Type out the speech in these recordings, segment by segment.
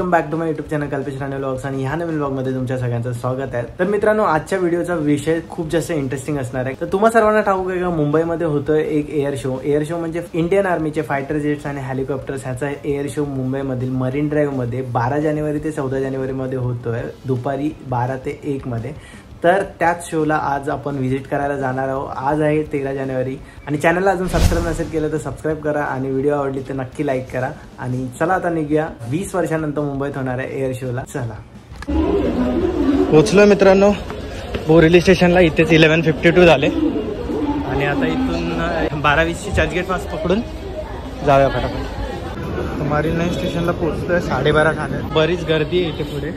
Welcome back to my YouTube channel Kalpesh Rane vlogs आणि ह्या नवीन व्लॉगमध्ये तुमच्या सगळ्यांचं स्वागत आहे। तर मित्रांनो, आजच्या व्हिडिओचा विषय खूप जास्त इंटरेस्टिंग असणार आहे। तर तुम्हा सर्वांना ठाऊक आहे का, मुंबईमध्ये होतं एक एअर शो म्हणजे इंडियन आर्मीचे फायटर जेट्स आणि हेलिकॉप्टर्स ह्याचा एअर शो मुंबईमधील मरीन ड्राईव्ह मध्ये 12 जानेवारी ते 14 जानेवारी मध्ये होतोय, दुपारी 12 ते 1 मध्ये। तर त्याच शोला आज आपण व्हिजिट करायला जाणार आहोत। आज आहे 13 जानेवारी आणि चॅनलला अजून सबस्क्राइब नसेल केलं तर सबस्क्राइब करा आणि व्हिडिओ आवडली तर नक्की लाईक करा। आणि चला आता निघूया 20 वर्षानंतर मुंबईत होणाऱ्या एअर शोला। चला, पोहोचलो मित्रांनो बोरिवली स्टेशनला। इथेच 11:52 झाले आणि आता इथून 12:20ची चर्चगेट पास पकडून जाऊया फटाफट। मरीन लाईन स्टेशनला पोहोचतोय, 12:30 झाले। बरीच गर्दी आहे इथे पुढे।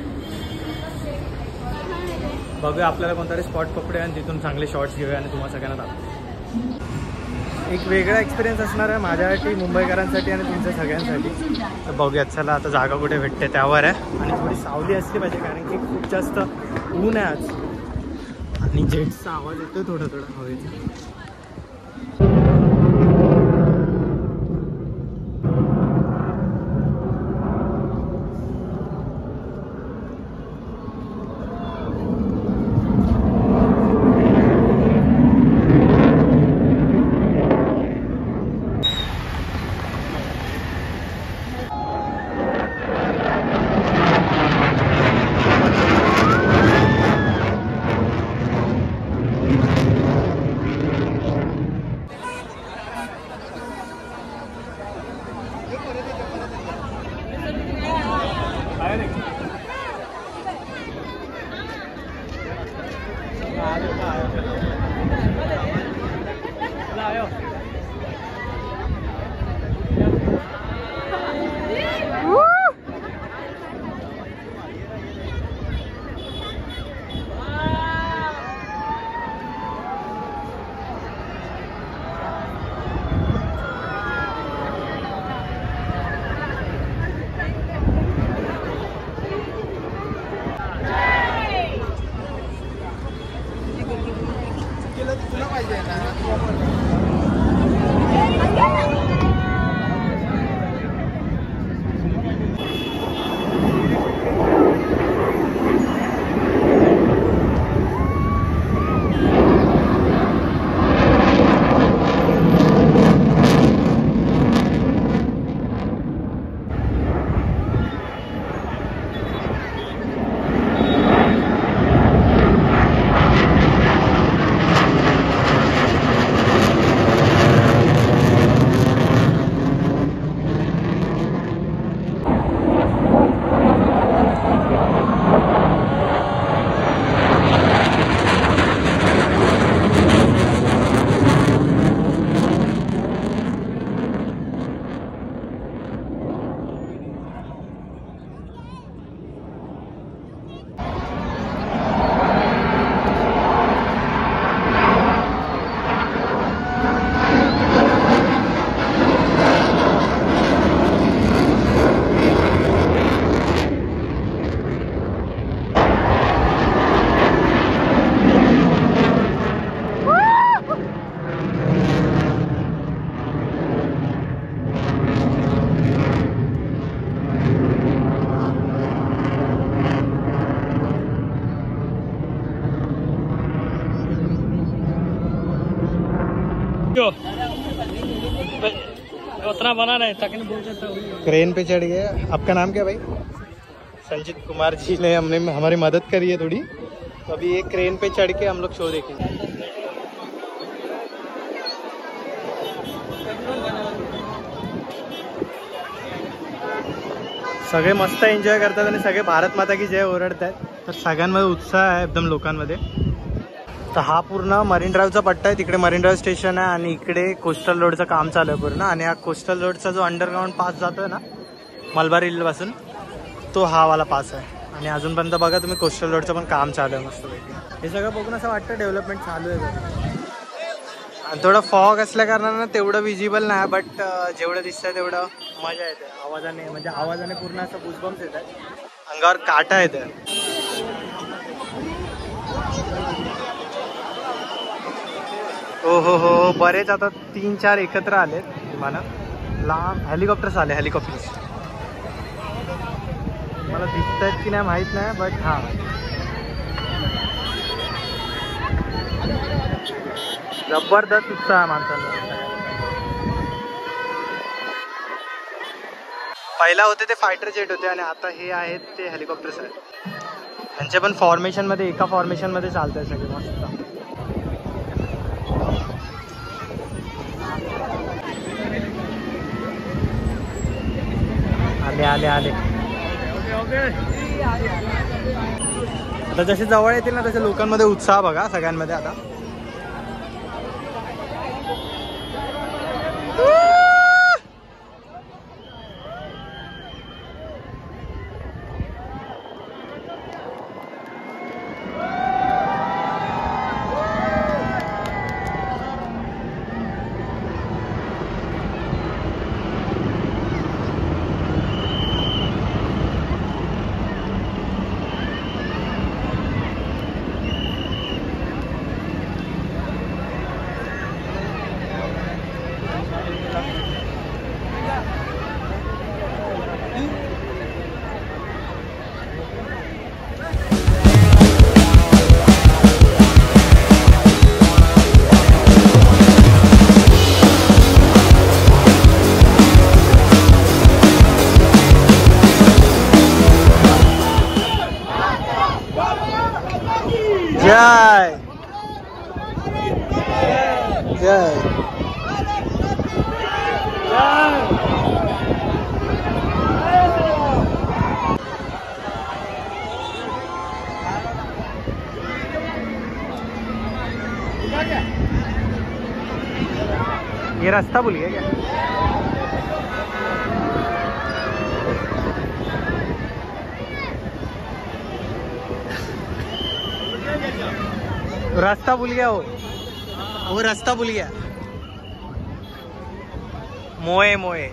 बघूया आपल्याला कोणतरी स्पॉट पकडूया आणि तिथून चांगले शॉट्स घेऊया आणि तुम्हाला सगळ्यांना दाखवू। एक वेगळा एक्सपिरियन्स असणार आहे माझ्यासाठी, मुंबईकरांसाठी आणि तुमच्या सगळ्यांसाठी। तर बघूया चला आता जागा कुठे भेटते त्यावर आहे। आणि थोडी सावली असली पाहिजे कारण की खूप जास्त ऊन आहे आज आणि जेट्सचा आवाज येतोय थोडा थोडा हवेचा। उतना बना रहे क्रेन पे चढ़ गए। आपका नाम क्या भाई? संजीत कुमार जी ने हमारी मदद करी है थोड़ी। तो अभी ये क्रेन पे चढ़ के हम लोग शो देखेंगे। सगळे मस्त एन्जॉय करतात आणि सगळे भारत माता की जय ओरडतात। तर सगळ्यांमध्ये उत्साह आहे एकदम लोकांमध्ये। तर हा पूर्ण मरीन ड्राईव्हचा पट्टा आहे, तिकडे मरीन ड्राईव्ह स्टेशन आहे आणि इकडे कोस्टल रोडचं काम चालू आहे पूर्ण। आणि हा कोस्टल रोडचा जो अंडरग्राउंड पास जातोय ना मलबार हिल पासून, तो हा वाला पास आहे। आणि अजूनपर्यंत बघा तुम्ही कोस्टल रोडचं पण काम चालू आहे मस्तपैकी। हे सगळं बघून असं वाटतं डेव्हलपमेंट चालू आहे। आणि थोडं फॉग असल्या कारणानं तेवढं विजिबल नाही, बट जेवढं दिसतंय तेवढं मजा येते आवाजाने। म्हणजे आवाजाने पूर्ण असं गुजबम्स येत आहे, अंगावर काटा येते। हो बरेच आता 3-4 एकत्र आलेत विमानं। लांब हेलिकॉप्टर्स आले, हेलिकॉप्टर्स। मला दिसत आहेत की नाही माहीत नाही, बट हां जबरदस्त उत्साह आहे माणसांना. पहिला होते ते फायटर जेट होते आणि आता हे आहेत ते हेलिकॉप्टर्स आहेत. त्यांचे पण फॉर्मेशनमध्ये एका फॉर्मेशनमध्ये चालत आहे सगळे मस्त. आले आले आले. आता जसे जवळ येतील ना तसे लोकांमध्ये उत्साह बघा सगळ्यांमध्ये आता. जय जय ये रास्ता भूल गया क्या? रास्ता भूल गया वो रास्ता भूल गया. मोए मोए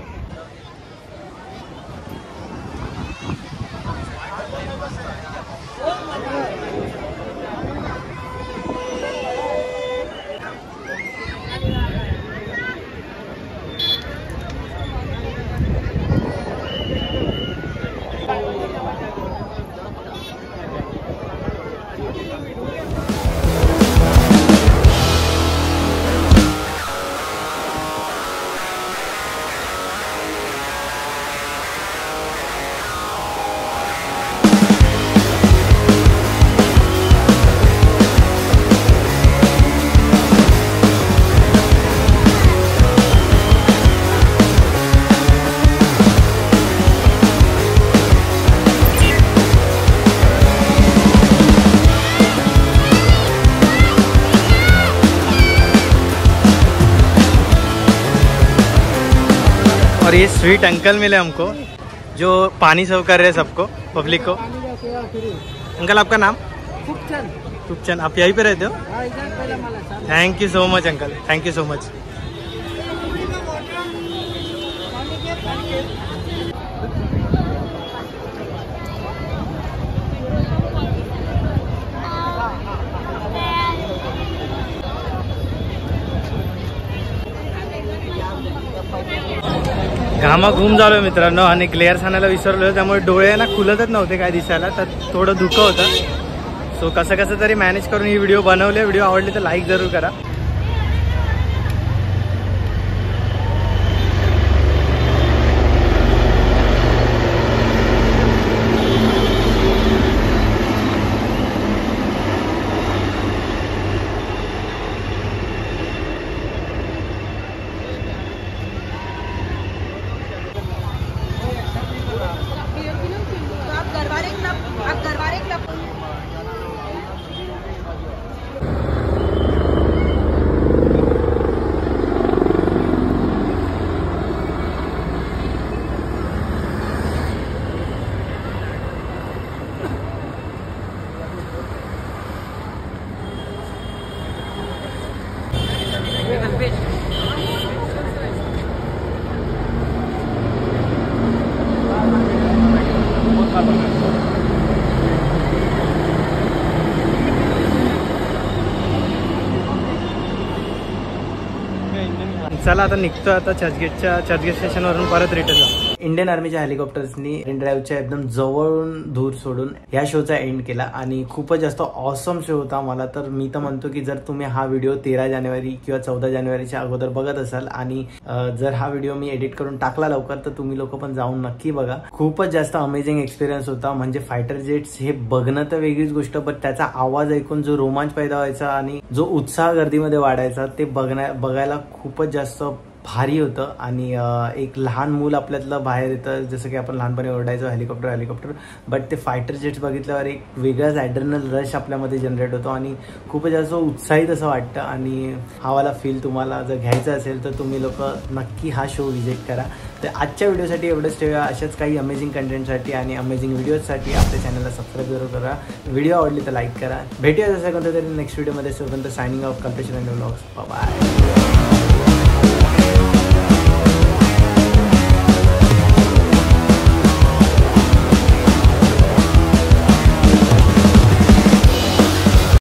और ये स्वीट अंकल मिले हमको जो पानी सर्व कर रहे हैं सबको, पब्लिक को. अंकल आपका नाम? खूबचंद. आप यहीं पे रहते हो? Thank you so much uncle, thank you so much. घामाघूम झालोय मित्रांनो आणि ग्लेअर्स आणायला विसरलोय, त्यामुळे डोळे ना खुलतच नव्हते काय दिसायला, तर थोडं धुकं होतं. सो कसं तरी मॅनेज करून ही व्हिडिओ बनवले. व्हिडिओ आवडली तर लाईक जरूर करा. चला आता निघतो आता चर्चगेट स्टेशनवरून परत रिटर्न जाऊ. इंडियन आर्मीच्या हेलिकॉप्टर्सनी मरीन ड्राईव्हच्या एकदम जवळून धूर सोडून या शोचा एंड केला आणि खूपच जास्त ऑसम शो होता. मला तर मी तर म्हणतो की जर तुम्ही हा व्हिडिओ 13 जानेवारी किंवा 14 जानेवारीच्या अगोदर बघत असाल आणि जर हा व्हिडिओ मी एडिट करून टाकला लवकर तर तुम्ही लोक पण जाऊन नक्की बघा. खूपच जास्त अमेझिंग एक्सपिरियन्स होता. म्हणजे फायटर जेट्स हे बघणं तर वेगळीच गोष्ट, पण त्याचा आवाज ऐकून जो रोमांच पैदा व्हायचा आणि जो उत्साह गर्दीमध्ये वाढायचा ते बघायला खूपच जास्त भारी होतं. आणि एक लहान मूल आपल्यातलं बाहेर येतं, जसं की आपण लहानपणी ओरडायचो हेलिकॉप्टर, बट ते फायटर जेट्स बघितल्यावर एक वेगळाच ॲड्रेनल रश आपल्यामध्ये जनरेट होतो आणि खूपच जास्त उत्साहित असं वाटतं. आणि हा वाला फील तुम्हाला जर घ्यायचा असेल तर तुम्ही लोक नक्की हा शो विजिट करा. तर आजच्या व्हिडिओसाठी एवढंच ठेवूया. अशाच काही अमेझिंग कंटेंटसाठी आणि अमेझिंग व्हिडिओजसाठी आपल्या चॅनलला सबस्क्राईब जरूर करा. व्हिडिओ आवडली तर लाईक करा. भेटूया जसं कोणत्या तरी नेक्स्ट व्हिडिओमध्ये. तोपर्यंत signing off Kalpesh vlogs. Bye.